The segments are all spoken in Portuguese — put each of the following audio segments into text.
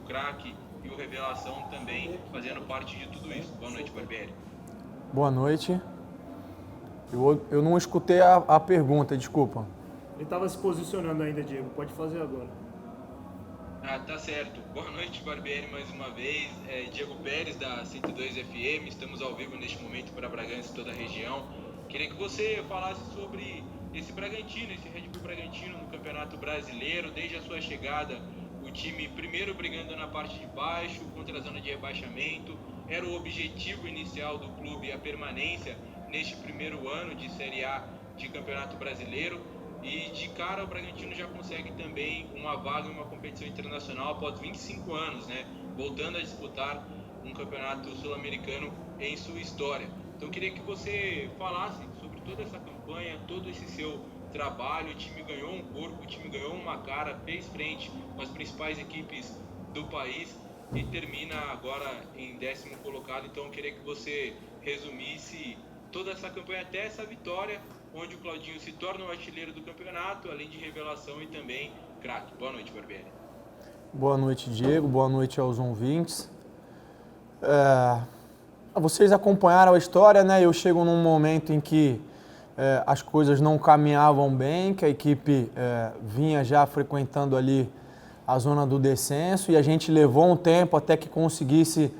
craque e o revelação também fazendo parte de tudo isso. Boa noite, Barbieri. Boa noite. Eu não escutei a pergunta, desculpa. Ele estava se posicionando ainda, Diego. Pode fazer agora. Tá certo. Boa noite, Barbieri, mais uma vez. Diego Pérez, da 102 FM. Estamos ao vivo neste momento para Bragança e toda a região. Queria que você falasse sobre esse Bragantino, esse Red Bull Bragantino no Campeonato Brasileiro. Desde a sua chegada, o time primeiro brigando na parte de baixo, contra a zona de rebaixamento. Era o objetivo inicial do clube, a permanência neste primeiro ano de Série A de Campeonato Brasileiro. E de cara o Bragantino já consegue também uma vaga em uma competição internacional após 25 anos, né? Voltando a disputar um campeonato sul-americano em sua história. Então eu queria que você falasse sobre toda essa campanha, todo esse seu trabalho. O time ganhou um corpo, o time ganhou uma cara, fez frente com as principais equipes do país e termina agora em 10º colocado. Então eu queria que você resumisse toda essa campanha até essa vitória, onde o Claudinho se torna o artilheiro do campeonato, além de revelação e também craque. Boa noite, Barbieri. Boa noite, Diego. Boa noite aos ouvintes. Vocês acompanharam a história, né? Eu chego num momento em que as coisas não caminhavam bem, que a equipe vinha já frequentando ali a zona do descenso e a gente levou um tempo até que conseguisse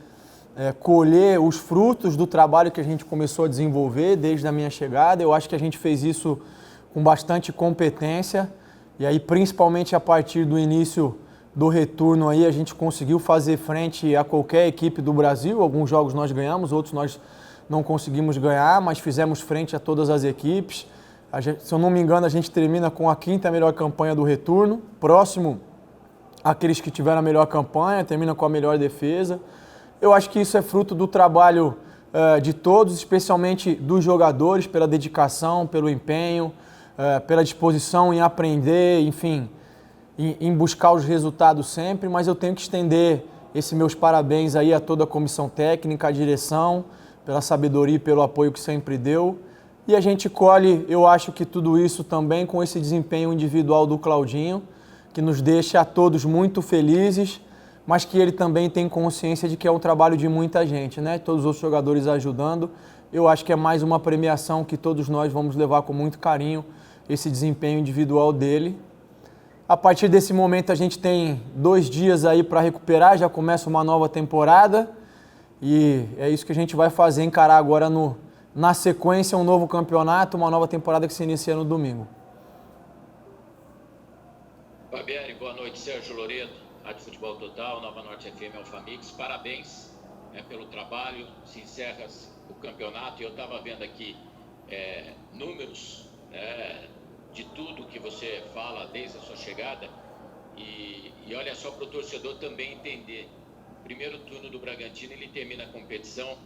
colher os frutos do trabalho que a gente começou a desenvolver desde a minha chegada. Eu acho que a gente fez isso com bastante competência e aí principalmente a partir do início do retorno aí a gente conseguiu fazer frente a qualquer equipe do Brasil. Alguns jogos nós ganhamos, outros nós não conseguimos ganhar, mas fizemos frente a todas as equipes. Se eu não me engano, a gente termina com a 5ª melhor campanha do retorno, próximo àqueles que tiveram a melhor campanha, termina com a melhor defesa. Eu acho que isso é fruto do trabalho de todos, especialmente dos jogadores, pela dedicação, pelo empenho, pela disposição em aprender, enfim, em buscar os resultados sempre, mas eu tenho que estender esses meus parabéns aí a toda a comissão técnica, a direção, pela sabedoria e pelo apoio que sempre deu. E a gente colhe, eu acho que tudo isso também com esse desempenho individual do Claudinho, que nos deixa a todos muito felizes, mas que ele também tem consciência de que é um trabalho de muita gente, né? Todos os outros jogadores ajudando. Eu acho que é mais uma premiação que todos nós vamos levar com muito carinho, esse desempenho individual dele. A partir desse momento a gente tem 2 dias aí para recuperar, já começa uma nova temporada e é isso que a gente vai fazer, encarar agora na sequência um novo campeonato, uma nova temporada que se inicia no domingo. Barbieri, boa noite. Sérgio Loreto, Rádio Futebol Total, Nova Norte FM, Alfamix. Parabéns pelo trabalho, se encerra o campeonato e eu estava vendo aqui números de tudo que você fala desde a sua chegada e olha só para o torcedor também entender. O primeiro turno do Bragantino, ele termina a competição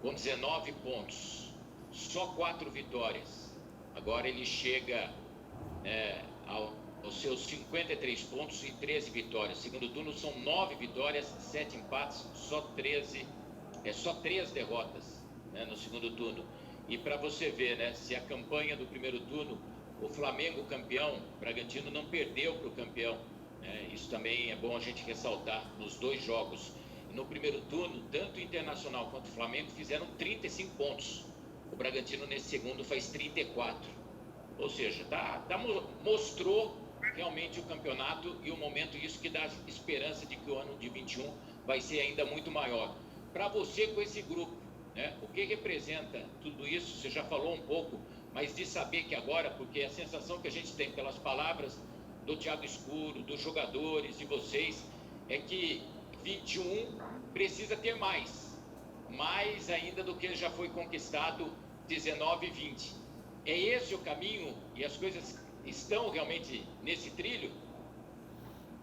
com 19 pontos, só 4 vitórias. Agora ele chega aos seus 53 pontos e 13 vitórias. Segundo turno são 9 vitórias, 7 empates, só 3 derrotas, né, no segundo turno. E para você ver, né, se a campanha do primeiro turno, o Flamengo campeão, o Bragantino não perdeu para o campeão. Né, isso também é bom a gente ressaltar nos 2 jogos. No primeiro turno, tanto o Internacional quanto o Flamengo fizeram 35 pontos. O Bragantino nesse segundo faz 34. Ou seja, mostrou realmente o campeonato e o momento, isso que dá esperança de que o ano de 21 vai ser ainda muito maior. Para você com esse grupo, né, o que representa tudo isso? Você já falou um pouco, mas de saber que agora, porque a sensação que a gente tem pelas palavras do Thiago Escuro, dos jogadores, de vocês, é que 21 precisa ter mais ainda do que já foi conquistado 19 e 20. É esse o caminho e as coisas estão realmente nesse trilho?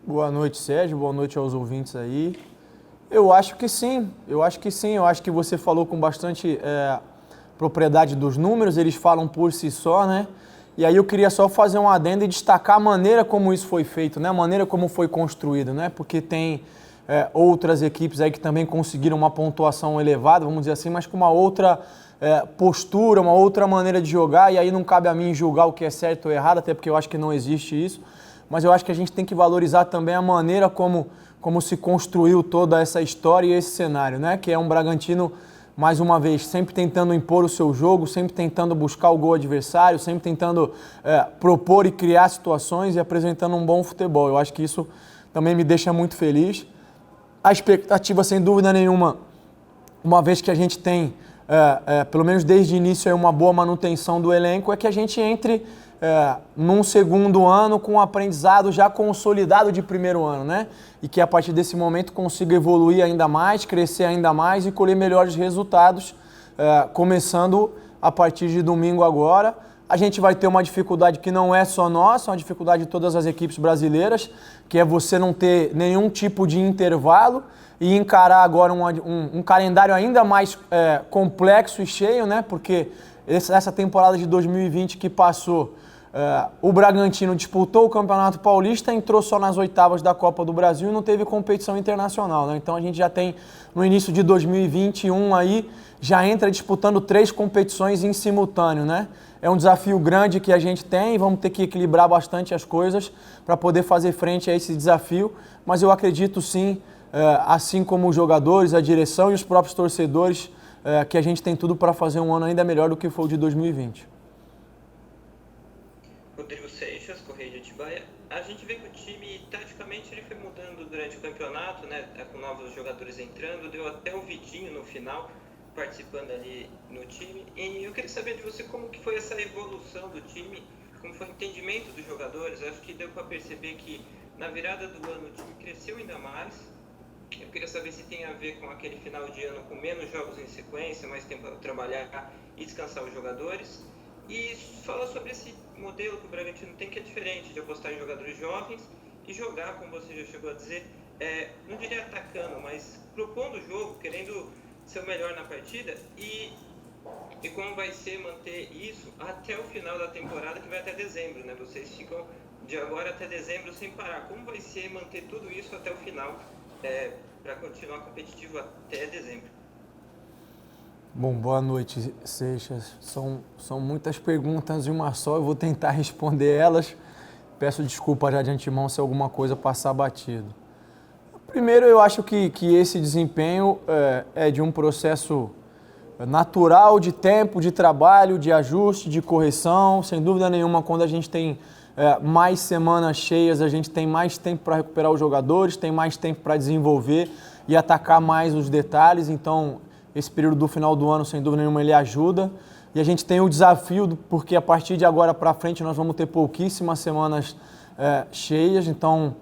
Boa noite, Sérgio. Boa noite aos ouvintes aí. Eu acho que sim. Eu acho que você falou com bastante propriedade dos números, eles falam por si só, né? E aí eu queria só fazer um adendo e destacar a maneira como isso foi feito, né? A maneira como foi construído, né? Porque tem outras equipes aí que também conseguiram uma pontuação elevada, vamos dizer assim, mas com uma outra postura, uma outra maneira de jogar, e aí não cabe a mim julgar o que é certo ou errado, até porque eu acho que não existe isso, mas eu acho que a gente tem que valorizar também a maneira como se construiu toda essa história e esse cenário, né? Que é um Bragantino, mais uma vez, sempre tentando impor o seu jogo, sempre tentando buscar o gol adversário, sempre tentando propor e criar situações e apresentando um bom futebol. Eu acho que isso também me deixa muito feliz. A expectativa, sem dúvida nenhuma, uma vez que a gente tem, pelo menos desde o início, uma boa manutenção do elenco, é que a gente entre num segundo ano com um aprendizado já consolidado de primeiro ano, né? E que a partir desse momento consiga evoluir ainda mais, crescer ainda mais e colher melhores resultados, começando a partir de domingo agora. A gente vai ter uma dificuldade que não é só nossa, uma dificuldade de todas as equipes brasileiras, que é você não ter nenhum tipo de intervalo e encarar agora um calendário ainda mais complexo e cheio, né? Porque essa temporada de 2020 que passou, o Bragantino disputou o Campeonato Paulista, entrou só nas oitavas da Copa do Brasil e não teve competição internacional, né? Então a gente já tem, no início de 2021 aí, já entra disputando 3 competições em simultâneo, né? É um desafio grande que a gente tem e vamos ter que equilibrar bastante as coisas para poder fazer frente a esse desafio, mas eu acredito sim, assim como os jogadores, a direção e os próprios torcedores, que a gente tem tudo para fazer um ano ainda melhor do que foi o de 2020. Rodrigo Seixas, Correio de Atibaia. A gente vê que o time, taticamente, ele foi mudando durante o campeonato, né? Com novos jogadores entrando, deu até o Vitinho no final, participando ali no time. E eu queria saber de você como que foi essa evolução do time, como foi o entendimento dos jogadores. Acho que deu para perceber que na virada do ano o time cresceu ainda mais. Eu queria saber se tem a ver com aquele final de ano com menos jogos em sequência, mais tempo para trabalhar e descansar os jogadores. E fala sobre esse modelo que o Bragantino tem, que é diferente de apostar em jogadores jovens e jogar, como você já chegou a dizer, não diria atacando, mas propondo o jogo, querendo ser o melhor na partida e como vai ser manter isso até o final da temporada, que vai até dezembro, né? Vocês ficam de agora até dezembro sem parar. Como vai ser manter tudo isso até o final, para continuar competitivo até dezembro? Bom, boa noite, Seixas. São muitas perguntas em uma só, eu vou tentar responder elas. Peço desculpa já de antemão se alguma coisa passar batido. Primeiro, eu acho que esse desempenho é de um processo natural de tempo, de trabalho, de ajuste, de correção. Sem dúvida nenhuma, quando a gente tem mais semanas cheias, a gente tem mais tempo para recuperar os jogadores, tem mais tempo para desenvolver e atacar mais os detalhes. Então, esse período do final do ano, sem dúvida nenhuma, ele ajuda. E a gente tem o desafio, porque a partir de agora para frente nós vamos ter pouquíssimas semanas cheias. Então,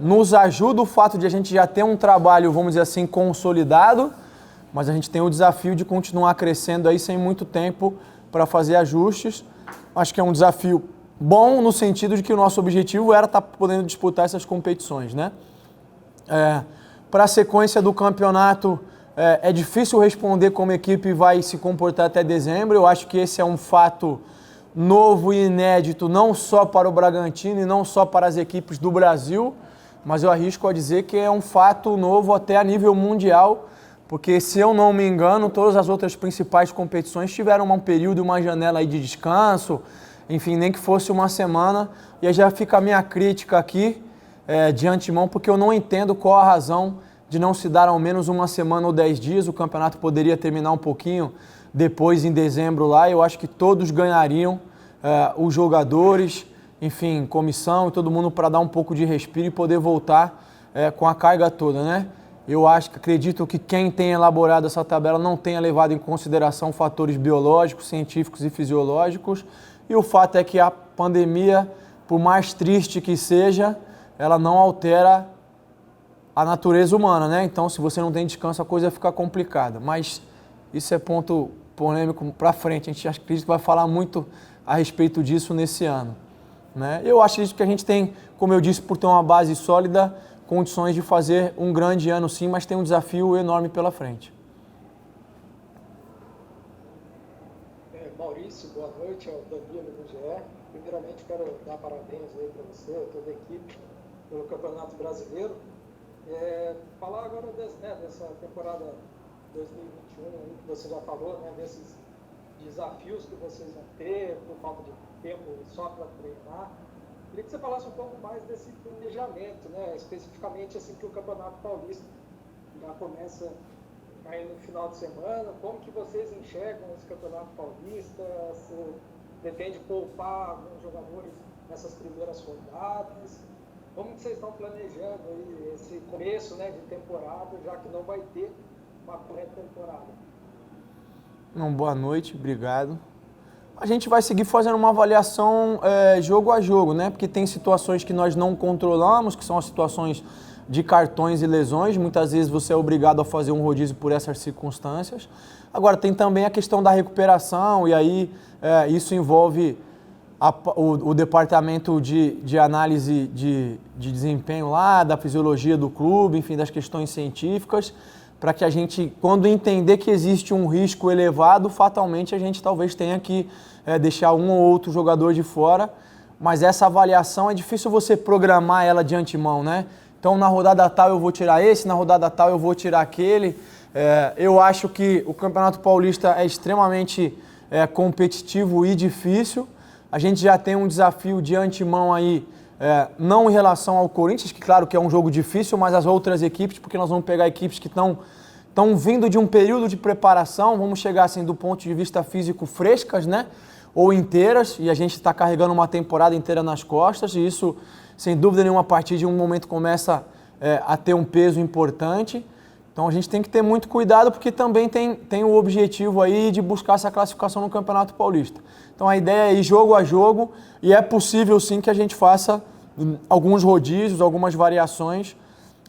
nos ajuda o fato de a gente já ter um trabalho, vamos dizer assim, consolidado, mas a gente tem o desafio de continuar crescendo aí sem muito tempo para fazer ajustes. Acho que é um desafio bom no sentido de que o nosso objetivo era estar podendo disputar essas competições, né? Para a sequência do campeonato, é difícil responder como a equipe vai se comportar até dezembro. Eu acho que esse é um fato novo e inédito, não só para o Bragantino e não só para as equipes do Brasil, mas eu arrisco a dizer que é um fato novo até a nível mundial, porque, se eu não me engano, todas as outras principais competições tiveram um período, uma janela aí de descanso, enfim, nem que fosse uma semana. E aí já fica a minha crítica aqui de antemão, porque eu não entendo qual a razão de não se dar ao menos uma semana ou 10 dias. O campeonato poderia terminar um pouquinho depois, em dezembro lá. Eu acho que todos ganhariam, os jogadores, enfim, comissão e todo mundo, para dar um pouco de respiro e poder voltar com a carga toda, né? Eu acredito que quem tem elaborado essa tabela não tenha levado em consideração fatores biológicos, científicos e fisiológicos. E o fato é que a pandemia, por mais triste que seja, ela não altera a natureza humana, né? Então, se você não tem descanso, a coisa fica complicada. Mas isso é ponto polêmico para frente. A gente acredita que vai falar muito a respeito disso nesse ano, né? Eu acho que a gente tem, como eu disse, por ter uma base sólida, condições de fazer um grande ano sim, mas tem um desafio enorme pela frente. Maurício, boa noite, é o Danilo do GE. Primeiramente quero dar parabéns aí para você, toda a equipe, pelo Campeonato Brasileiro. Falar agora dessa temporada 2021, aí, que você já falou, né, desses desafios que vocês vão ter, por falta de tempo só para treinar. Queria que você falasse um pouco mais desse planejamento, né? Especificamente assim que o Campeonato Paulista já começa aí no final de semana. Como que vocês enxergam esse Campeonato Paulista? Você pretende poupar alguns jogadores nessas primeiras rodadas? Como que vocês estão planejando aí esse começo, né, de temporada, já que não vai ter uma pré-temporada? Boa noite, obrigado. A gente vai seguir fazendo uma avaliação jogo a jogo, né? Porque tem situações que nós não controlamos, que são as situações de cartões e lesões. Muitas vezes você é obrigado a fazer um rodízio por essas circunstâncias. Agora, tem também a questão da recuperação, e aí isso envolve o departamento de análise de desempenho lá, da fisiologia do clube, enfim, das questões científicas, para que a gente, quando entender que existe um risco elevado, fatalmente a gente talvez tenha que deixar um ou outro jogador de fora, mas essa avaliação é difícil você programar ela de antemão, né? Então, na rodada tal eu vou tirar esse, na rodada tal eu vou tirar aquele. Eu acho que o Campeonato Paulista é extremamente competitivo e difícil. A gente já tem um desafio de antemão aí, não em relação ao Corinthians, que claro que é um jogo difícil, mas as outras equipes, porque nós vamos pegar equipes que estão vindo de um período de preparação, vamos chegar assim do ponto de vista físico frescas, né? Ou inteiras, e a gente está carregando uma temporada inteira nas costas, e isso, sem dúvida nenhuma, a partir de um momento começa a ter um peso importante. Então a gente tem que ter muito cuidado, porque também tem o objetivo aí de buscar essa classificação no Campeonato Paulista. Então a ideia é ir jogo a jogo, e é possível sim que a gente faça alguns rodízios, algumas variações,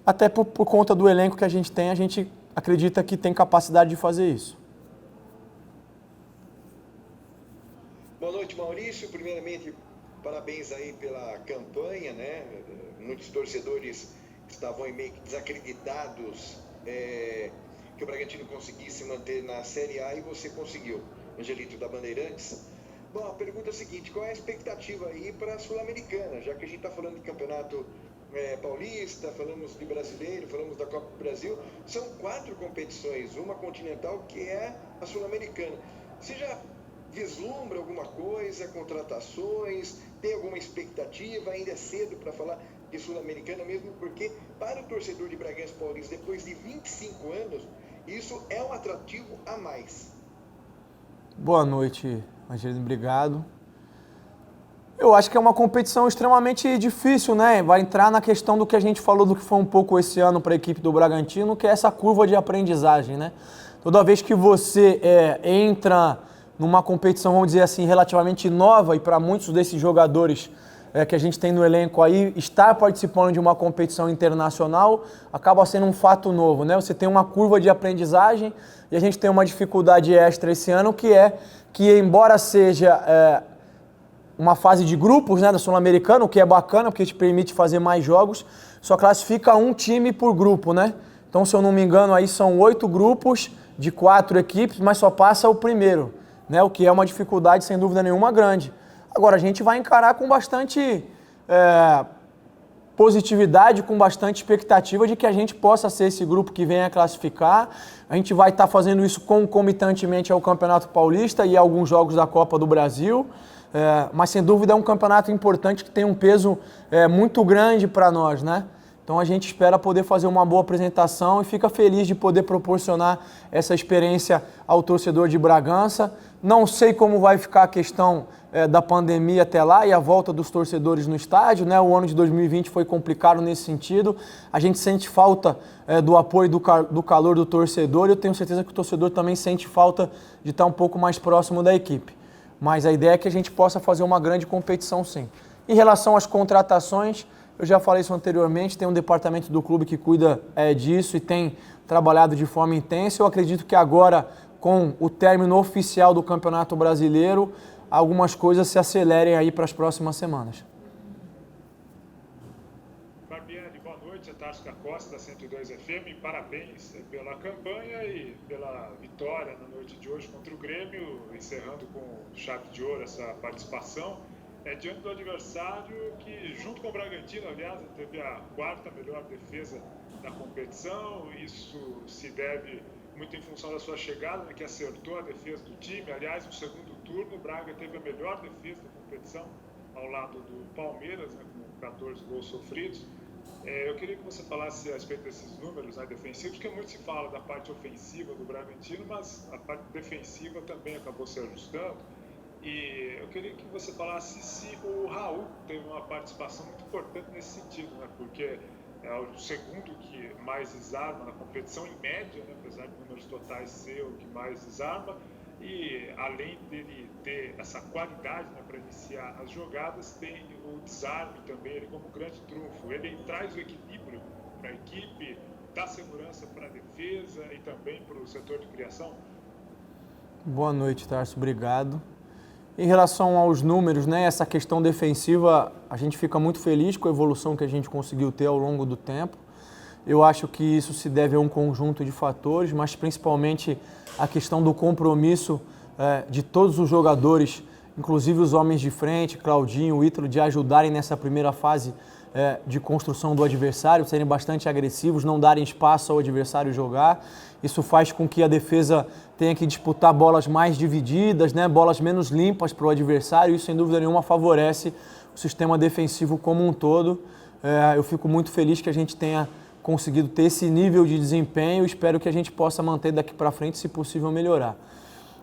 até por conta do elenco que a gente acredita que tem capacidade de fazer isso. Boa noite, Maurício. Primeiramente, parabéns aí pela campanha, né? Muitos torcedores estavam meio que desacreditados que o Bragantino conseguisse manter na Série A, e você conseguiu, Angelito da Bandeirantes. Bom, a pergunta é a seguinte: qual é a expectativa aí para a Sul-Americana? Já que a gente está falando de Campeonato Paulista, falamos de Brasileiro, falamos da Copa do Brasil, são 4 competições, uma continental que é a Sul-Americana. Você já vislumbra alguma coisa, contratações, tem alguma expectativa? Ainda é cedo para falar de Sul-Americana, mesmo porque para o torcedor de Bragança Paulista, depois de 25 anos, isso é um atrativo a mais. Boa noite, Angelino, obrigado. Eu acho que é uma competição extremamente difícil, né? Vai entrar na questão do que a gente falou, do que foi um pouco esse ano para a equipe do Bragantino, que é essa curva de aprendizagem, né? Toda vez que você entra numa competição, vamos dizer assim, relativamente nova, e para muitos desses jogadores que a gente tem no elenco aí, estar participando de uma competição internacional acaba sendo um fato novo, né? Você tem uma curva de aprendizagem, e a gente tem uma dificuldade extra esse ano, que embora seja uma fase de grupos, né, da Sul-Americana, o que é bacana, porque te permite fazer mais jogos, só classifica um time por grupo, né? Então, se eu não me engano, aí são 8 grupos de 4 equipes, mas só passa o primeiro, né? O que é uma dificuldade, sem dúvida nenhuma, grande. Agora, a gente vai encarar com bastante positividade, com bastante expectativa de que a gente possa ser esse grupo que venha classificar. A gente vai estar fazendo isso concomitantemente ao Campeonato Paulista e a alguns jogos da Copa do Brasil, mas sem dúvida é um campeonato importante que tem um peso muito grande para nós, né? Então a gente espera poder fazer uma boa apresentação e fica feliz de poder proporcionar essa experiência ao torcedor de Bragança. Não sei como vai ficar a questão da pandemia até lá e a volta dos torcedores no estádio, né? O ano de 2020 foi complicado nesse sentido. A gente sente falta do apoio do calor do torcedor, e eu tenho certeza que o torcedor também sente falta de estar um pouco mais próximo da equipe. Mas a ideia é que a gente possa fazer uma grande competição, sim. Em relação às contratações, eu já falei isso anteriormente, tem um departamento do clube que cuida disso e tem trabalhado de forma intensa. Eu acredito que agora, com o término oficial do Campeonato Brasileiro, algumas coisas se acelerem aí para as próximas semanas. Barbieri, boa noite, é Tarso da Costa, da 102 FM, parabéns pela campanha e pela vitória na noite de hoje contra o Grêmio, encerrando com chave de ouro essa participação. Diante do adversário que, junto com o Bragantino, aliás, teve a 4ª melhor defesa da competição. Isso se deve muito em função da sua chegada, né, que acertou a defesa do time. Aliás, no segundo turno, o Braga teve a melhor defesa da competição ao lado do Palmeiras, né, com 14 gols sofridos. Eu queria que você falasse a respeito desses números, né, defensivos, porque muito se fala da parte ofensiva do Bragantino, mas a parte defensiva também acabou se ajustando. E eu queria que você falasse se o Raul teve uma participação muito importante nesse sentido, né, porque é o segundo que mais desarma na competição, em média, né, apesar de números totais ser o que mais desarma. E além dele ter essa qualidade, né, para iniciar as jogadas, tem o desarme também, ele como grande trunfo. Ele traz o equilíbrio para a equipe, dá segurança para a defesa e também para o setor de criação. Boa noite, Tarso, obrigado. Em relação aos números, né, essa questão defensiva, a gente fica muito feliz com a evolução que a gente conseguiu ter ao longo do tempo. Eu acho que isso se deve a um conjunto de fatores, mas principalmente a questão do compromisso de todos os jogadores, inclusive os homens de frente, Claudinho, Ítalo, de ajudarem nessa primeira fase de construção do adversário, serem bastante agressivos, não darem espaço ao adversário jogar. Isso faz com que a defesa tenha que disputar bolas mais divididas, né, bolas menos limpas para o adversário. Isso, sem dúvida nenhuma, favorece o sistema defensivo como um todo. Eu fico muito feliz que a gente tenha conseguido ter esse nível de desempenho. Espero que a gente possa manter daqui para frente, se possível melhorar.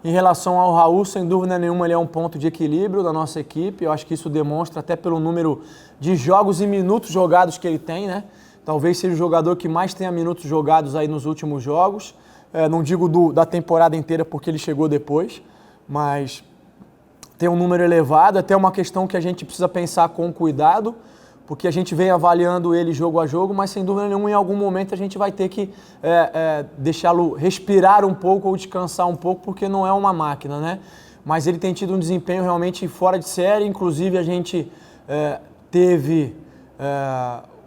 Em relação ao Raul, sem dúvida nenhuma, ele é um ponto de equilíbrio da nossa equipe. Eu acho que isso demonstra até pelo número de jogos e minutos jogados que ele tem, né? Talvez seja o jogador que mais tenha minutos jogados aí nos últimos jogos. Não digo da temporada inteira porque ele chegou depois, mas tem um número elevado. Até uma questão que a gente precisa pensar com cuidado, porque a gente vem avaliando ele jogo a jogo, mas sem dúvida nenhuma, em algum momento a gente vai ter que deixá-lo respirar um pouco ou descansar um pouco, porque não é uma máquina, né? Mas ele tem tido um desempenho realmente fora de série. Inclusive a gente teve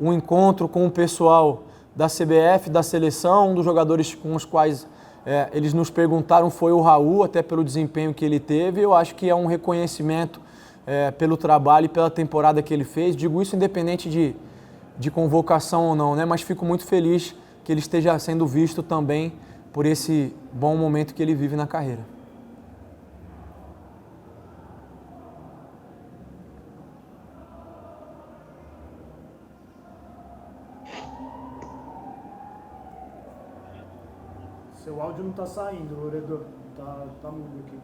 um encontro com o pessoal da CBF, da seleção. Um dos jogadores com os quais eles nos perguntaram foi o Raul, até pelo desempenho que ele teve. Eu acho que é um reconhecimento pelo trabalho e pela temporada que ele fez. Digo isso independente de convocação ou não, né? Mas fico muito feliz que ele esteja sendo visto também por esse bom momento que ele vive na carreira. Seu áudio não está saindo, Loredo. Tá mudo aqui.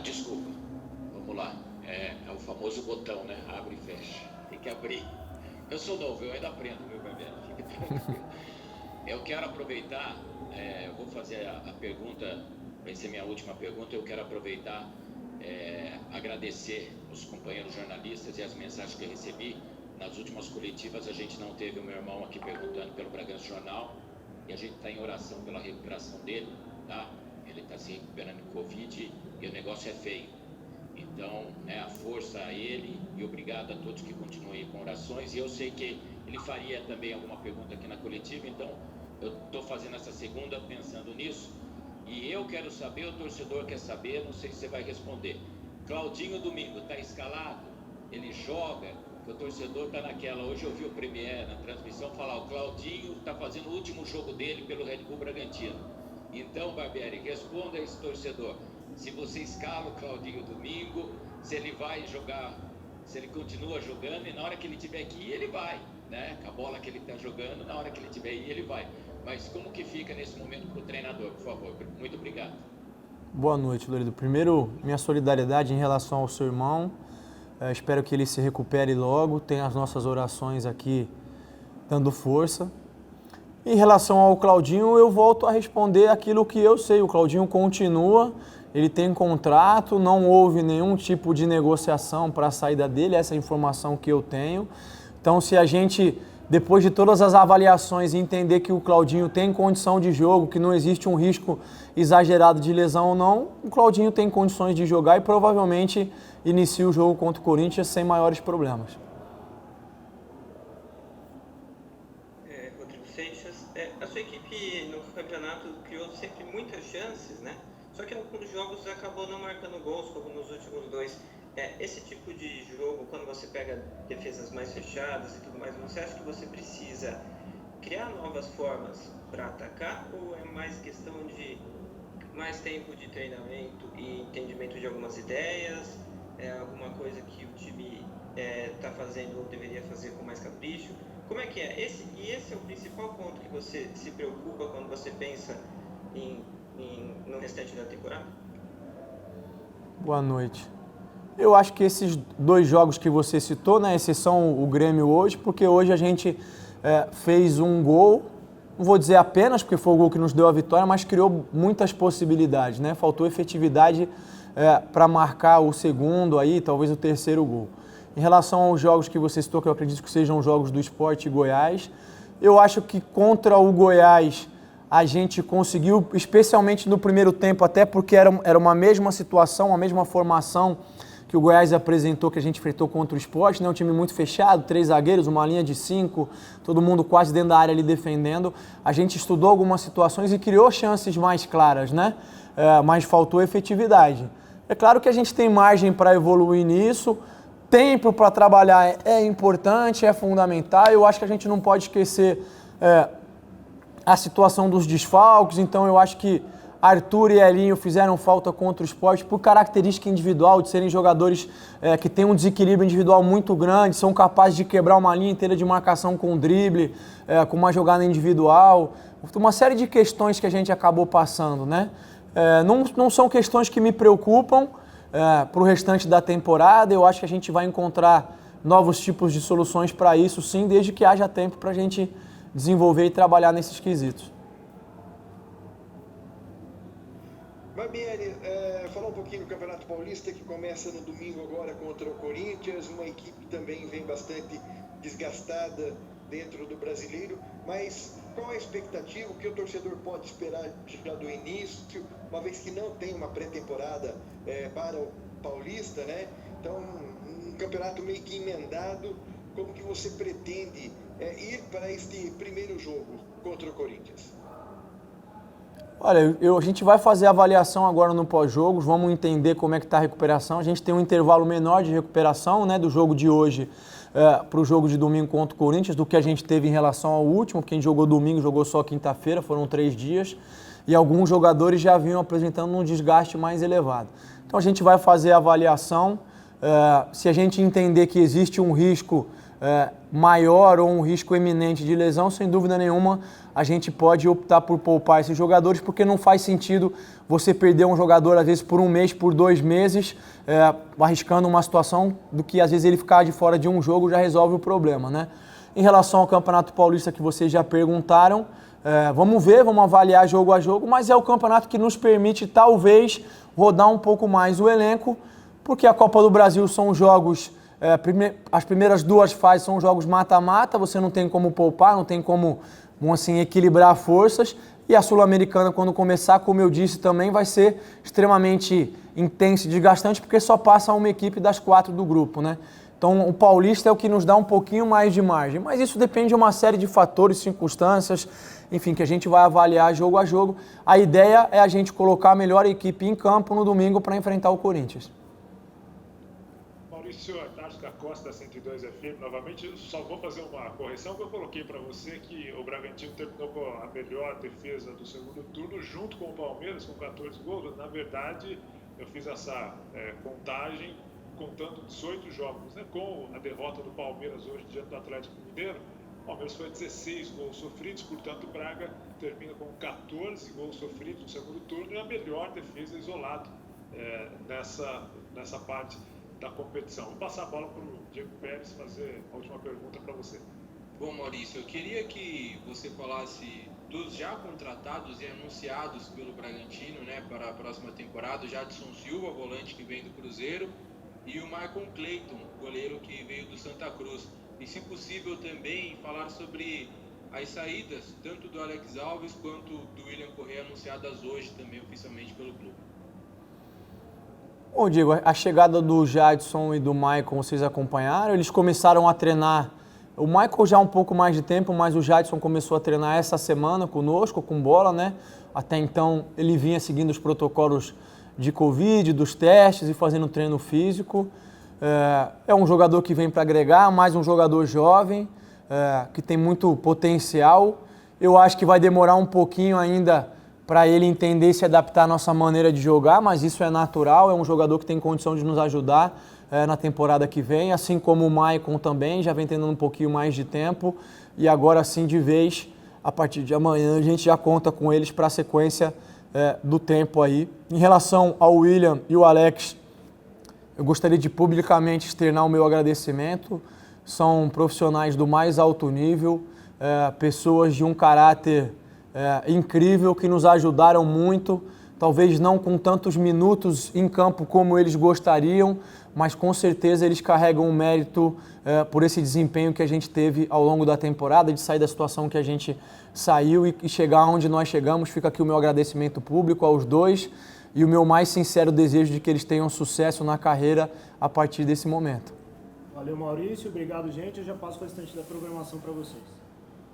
Desculpa, vamos lá. É o famoso botão, né? Abre e fecha. Tem que abrir. Eu sou novo, eu ainda aprendo, viu, Barbieri? Fique tranquilo. Eu quero aproveitar, eu vou fazer a pergunta, vai ser minha última pergunta. Eu quero aproveitar, agradecer os companheiros jornalistas e as mensagens que eu recebi. Nas últimas coletivas a gente não teve o meu irmão aqui perguntando pelo Bragança Jornal, e a gente está em oração pela recuperação dele, tá? Ele está se recuperando de Covid e o negócio é feio. Então, a força a ele e obrigado a todos que continuam aí com orações. E eu sei que ele faria também alguma pergunta aqui na coletiva, então eu estou fazendo essa segunda pensando nisso. E eu quero saber, o torcedor quer saber, não sei se você vai responder. Claudinho domingo, está escalado? Ele joga? O torcedor está naquela. Hoje eu vi o Premier na transmissão falar, o Claudinho está fazendo o último jogo dele pelo Red Bull Bragantino. Então, Barbieri, responda a esse torcedor. Se você escala o Claudinho domingo, se ele vai jogar, se ele continua jogando, e na hora que ele tiver que ir, ele vai, né? Com a bola que ele está jogando, na hora que ele tiver ir, ele vai. Mas como que fica nesse momento para o treinador, por favor? Muito obrigado. Boa noite, Loredo. Primeiro, minha solidariedade em relação ao seu irmão. Espero que ele se recupere logo. Tem as nossas orações aqui dando força. Em relação ao Claudinho, eu volto a responder aquilo que eu sei. O Claudinho continua, ele tem contrato, não houve nenhum tipo de negociação para a saída dele, essa é a informação que eu tenho. Então, se a gente, depois de todas as avaliações, entender que o Claudinho tem condição de jogo, que não existe um risco exagerado de lesão ou não, o Claudinho tem condições de jogar e provavelmente inicia o jogo contra o Corinthians sem maiores problemas. Rodrigo Seixas, a sua equipe no campeonato criou sempre muitas chances, né? Só que em alguns jogos acabou não marcando gols, como nos últimos dois. Esse tipo de jogo, quando você pega defesas mais fechadas e tudo mais, você acha que você precisa criar novas formas para atacar ou é mais questão de mais tempo de treinamento e entendimento de algumas ideias? Alguma coisa que o time está fazendo ou deveria fazer com mais capricho? Como é que é? Esse é o principal ponto que você se preocupa quando você pensa no restante da temporada? Boa noite. Eu acho que esses 2 jogos que você citou, né, exceção o Grêmio hoje, porque hoje a gente fez um gol, não vou dizer apenas porque foi o gol que nos deu a vitória, mas criou muitas possibilidades, né? Faltou efetividade para marcar o segundo aí, talvez o terceiro gol. Em relação aos jogos que você citou, que eu acredito que sejam jogos do Sport e Goiás, eu acho que contra o Goiás a gente conseguiu, especialmente no primeiro tempo, até porque era uma mesma situação, uma mesma formação que o Goiás apresentou, que a gente enfrentou contra o Sport, né? Um time muito fechado, 3 zagueiros, uma linha de 5, todo mundo quase dentro da área ali defendendo. A gente estudou algumas situações e criou chances mais claras, né? Mas faltou efetividade. É claro que a gente tem margem para evoluir nisso, tempo para trabalhar é importante, é fundamental. Eu acho que a gente não pode esquecer a situação dos desfalques, então eu acho que Arthur e Elinho fizeram falta contra o Sport por característica individual, de serem jogadores que têm um desequilíbrio individual muito grande, são capazes de quebrar uma linha inteira de marcação com drible, com uma jogada individual, uma série de questões que a gente acabou passando, né? Não são questões que me preocupam para o restante da temporada. Eu acho que a gente vai encontrar novos tipos de soluções para isso, sim, desde que haja tempo para a gente desenvolver e trabalhar nesses quesitos. Barbieri, falar um pouquinho do Campeonato Paulista, que começa no domingo agora contra o Corinthians, uma equipe que também vem bastante desgastada dentro do Brasileiro, mas qual a expectativa, o que o torcedor pode esperar já do início, uma vez que não tem uma pré-temporada para o Paulista, né? Então, um campeonato meio que emendado, como que você pretende ir para este primeiro jogo contra o Corinthians? Olha, a gente vai fazer a avaliação agora no pós-jogos, vamos entender como é que está a recuperação. A gente tem um intervalo menor de recuperação, né, do jogo de hoje para o jogo de domingo contra o Corinthians, do que a gente teve em relação ao último. Quem jogou domingo jogou só quinta-feira, foram 3 dias, e alguns jogadores já vinham apresentando um desgaste mais elevado. Então a gente vai fazer a avaliação, se a gente entender que existe um risco maior ou um risco eminente de lesão, sem dúvida nenhuma, a gente pode optar por poupar esses jogadores, porque não faz sentido você perder um jogador, às vezes, por 1 mês, por 2 meses, arriscando uma situação do que, às vezes, ele ficar de fora de um jogo já resolve o problema, né? Em relação ao Campeonato Paulista, que vocês já perguntaram, vamos ver, vamos avaliar jogo a jogo, mas é o campeonato que nos permite, talvez, rodar um pouco mais o elenco, porque a Copa do Brasil são jogos... as primeiras 2 fases são jogos mata-mata, você não tem como poupar, não tem como, assim, equilibrar forças. E a Sul-Americana, quando começar, como eu disse, também vai ser extremamente intenso e desgastante, porque só passa uma equipe das 4 do grupo, né? Então, o Paulista é o que nos dá um pouquinho mais de margem. Mas isso depende de uma série de fatores, circunstâncias, enfim, que a gente vai avaliar jogo a jogo. A ideia é a gente colocar a melhor equipe em campo no domingo para enfrentar o Corinthians. Maurício, Tarso da Costa, 102 FM, novamente. Eu só vou fazer uma correção que eu coloquei para você, que o Bragantino terminou com a melhor defesa do segundo turno, junto com o Palmeiras, com 14 gols. Na verdade, eu fiz essa contagem contando 18 jogos, né? Com a derrota do Palmeiras hoje diante do Atlético Mineiro, o Palmeiras foi 16 gols sofridos, portanto o Braga termina com 14 gols sofridos no segundo turno e a melhor defesa isolada nessa parte da competição. Vou passar a bola para o Diego Pérez fazer a última pergunta para você. Bom, Maurício, eu queria que você falasse dos já contratados e anunciados pelo Bragantino, né, para a próxima temporada, o Jadson Silva, volante que vem do Cruzeiro, e o Michael Clayton, goleiro que veio do Santa Cruz. E, se possível, também falar sobre as saídas, tanto do Alex Alves quanto do William Correa, anunciadas hoje também oficialmente pelo clube. Bom, Diego, a chegada do Jadson e do Michael, vocês acompanharam, eles começaram a treinar, o Michael já há um pouco mais de tempo, mas o Jadson começou a treinar essa semana conosco, com bola, né? Até então ele vinha seguindo os protocolos de Covid, dos testes e fazendo treino físico. É um jogador que vem para agregar, mais um jogador jovem, que tem muito potencial. Eu acho que vai demorar um pouquinho ainda para ele entender e se adaptar à nossa maneira de jogar, mas isso é natural, é um jogador que tem condição de nos ajudar na temporada que vem, assim como o Maicon também, já vem tendo um pouquinho mais de tempo, e agora sim, de vez, a partir de amanhã, a gente já conta com eles para a sequência do tempo aí. Em relação ao William e o Alex, eu gostaria de publicamente externar o meu agradecimento. São profissionais do mais alto nível, pessoas de um caráter incrível que nos ajudaram muito, talvez não com tantos minutos em campo como eles gostariam, mas com certeza eles carregam o mérito por esse desempenho que a gente teve ao longo da temporada, de sair da situação que a gente saiu e chegar onde nós chegamos. Fica aqui o meu agradecimento público aos dois e o meu mais sincero desejo de que eles tenham sucesso na carreira a partir desse momento. Valeu, Maurício. Obrigado, gente. Eu já passo o restante da programação para vocês.